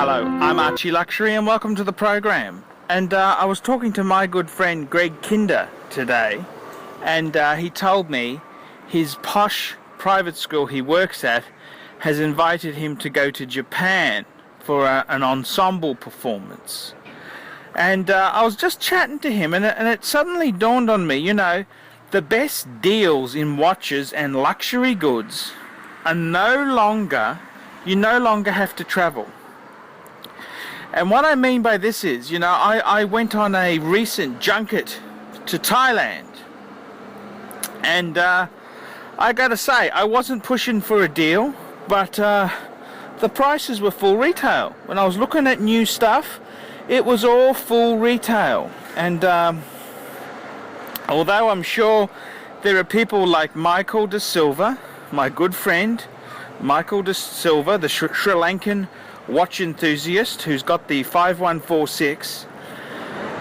Hello, I'm ArchieLuxury and welcome to the program. And I was talking to my good friend Greg Kinder today, and he told me his posh private school he works at has invited him to go to Japan for an ensemble performance. And I was just chatting to him, and it suddenly dawned on me, you know, the best deals in watches and luxury goods are you no longer have to travel. And what I mean by this is, you know, I went on a recent junket to Thailand, and I gotta say, I wasn't pushing for a deal, but the prices were full retail. When I was looking at new stuff, it was all full retail. And although I'm sure there are people like Michael De Silva, my good friend Michael De Silva, the Sri Lankan watch enthusiast who's got the 5146,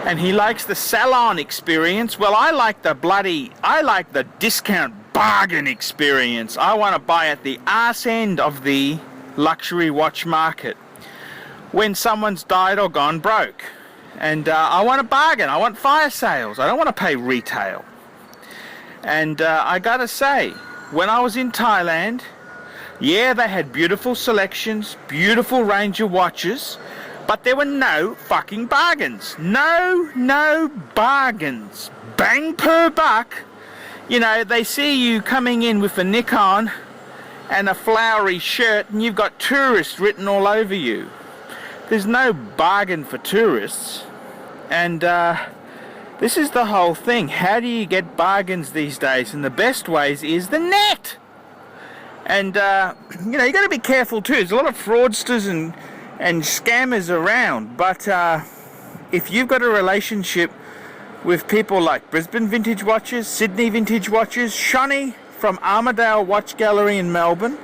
and he likes the salon experience. Well, I like the discount bargain experience. I want to buy at the arse end of the luxury watch market when someone's died or gone broke, and I want a bargain. I want fire sales. I don't want to pay retail. And I gotta say, when I was in Thailand, yeah, they had beautiful selections, beautiful range of watches, but there were no fucking bargains. No bargains. Bang per buck. You know, they see you coming in with a Nikon and a flowery shirt, and you've got tourist written all over you. There's no bargain for tourists. And this is the whole thing. How do you get bargains these days? And the best ways is the net. And, you know, you got to be careful too. There's a lot of fraudsters and scammers around. But if you've got a relationship with people like Brisbane Vintage Watches, Sydney Vintage Watches, Shonny from Armadale Watch Gallery in Melbourne,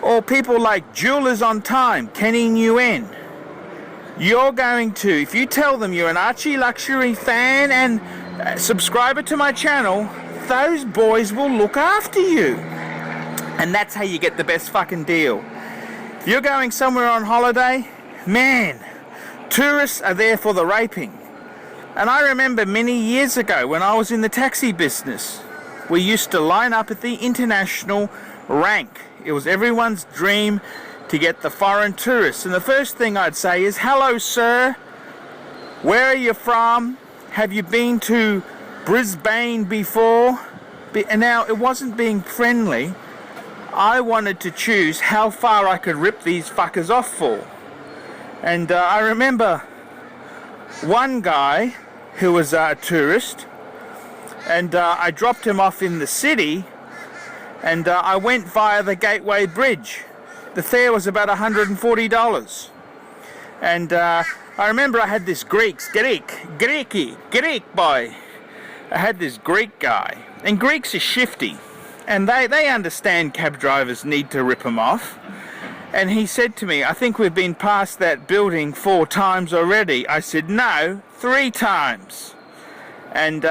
or people like Jewelers on Time, Kenny Nguyen, you're going to, if you tell them you're an ArchieLuxury fan and subscriber to my channel, those boys will look after you. And that's how you get the best fucking deal. If you're going somewhere on holiday, man, tourists are there for the raping. And I remember many years ago when I was in the taxi business, we used to line up at the international rank. It was everyone's dream to get the foreign tourists. And the first thing I'd say is, hello sir, where are you from? Have you been to Brisbane before? And now it wasn't being friendly. I wanted to choose how far I could rip these fuckers off for. And I remember one guy who was a tourist, and I dropped him off in the city, and I went via the Gateway Bridge. The fare was about $140. And I remember I had this Greek boy. I had this Greek guy, and Greeks are shifty. And they understand cab drivers need to rip them off. And he said to me, I think we've been past that building 4 times already. I said, no, 3 times. And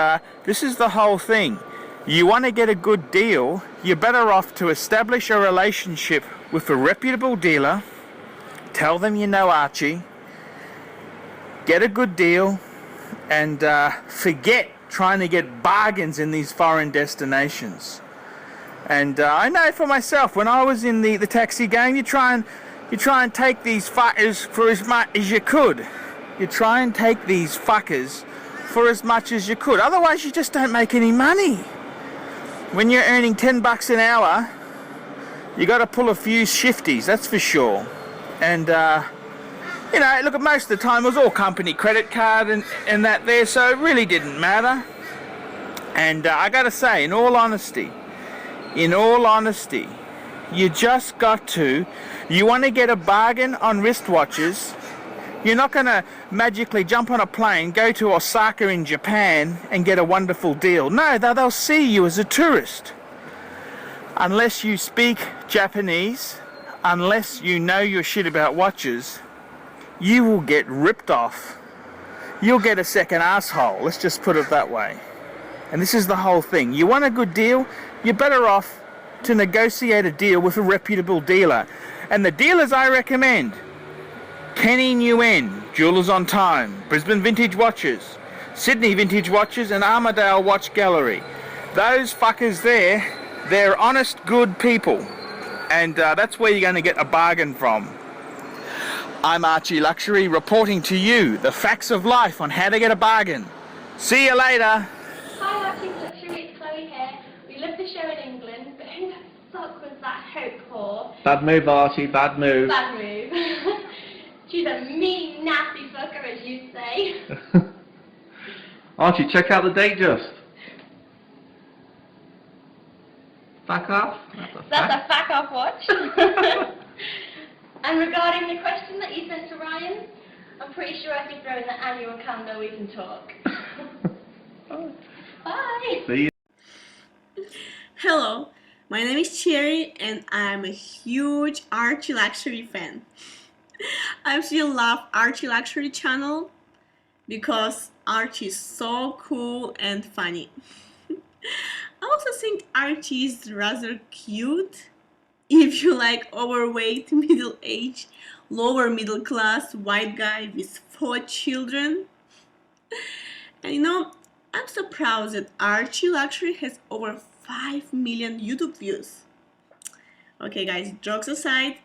this is the whole thing. You want to get a good deal, you're better off to establish a relationship with a reputable dealer, tell them you know Archie, get a good deal, and forget trying to get bargains in these foreign destinations. And I know for myself, when I was in the taxi game, you try and take these fuckers for as much as you could. You try and take these fuckers for as much as you could. Otherwise, you just don't make any money. When you're earning $10 an hour, you got to pull a few shifties, that's for sure. And you know, look, at most of the time it was all company credit card and that there, so it really didn't matter. And I got to say, in all honesty, you just got to, you want to get a bargain on wristwatches, you're not going to magically jump on a plane, go to Osaka in Japan and get a wonderful deal. No, they'll see you as a tourist. Unless you speak Japanese, unless you know your shit about watches, you will get ripped off. You'll get a second asshole, let's just put it that way. And this is the whole thing. You want a good deal, you're better off to negotiate a deal with a reputable dealer. And the dealers I recommend, Kenny Nguyen, Jewelers on Time, Brisbane Vintage Watches, Sydney Vintage Watches, and Armidale Watch Gallery. Those fuckers there, they're honest, good people. And that's where you're going to get a bargain from. I'm Archie Luxury, reporting to you the facts of life on how to get a bargain. See you later. Hi Archie Luxury, it's Chloe here. We love the show in England, but who the fuck was that Hope whore? Bad move, Archie, bad move. Bad move. She's a mean, nasty fucker, as you say. Archie, check out the date just. Back off. That's a fuck off watch. And regarding the question that you sent to Ryan, I'm pretty sure I can throw in the annual calendar, we can talk. Bye. See you. Hello, my name is Cherry and I'm a huge ArchieLuxury fan. I still love ArchieLuxury channel because Archie is so cool and funny. I also think Archie is rather cute if you like overweight, middle-aged, lower middle class white guy with 4 children. And you know, I'm so proud that ArchieLuxury has over 5 million YouTube views. Okay guys, jokes aside,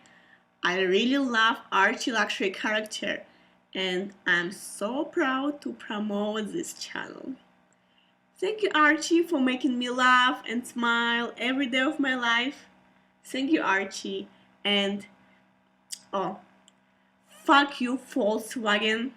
I really love ArchieLuxury character and I'm so proud to promote this channel. Thank you Archie for making me laugh and smile every day of my life. Thank you Archie, and oh, fuck you Volkswagen.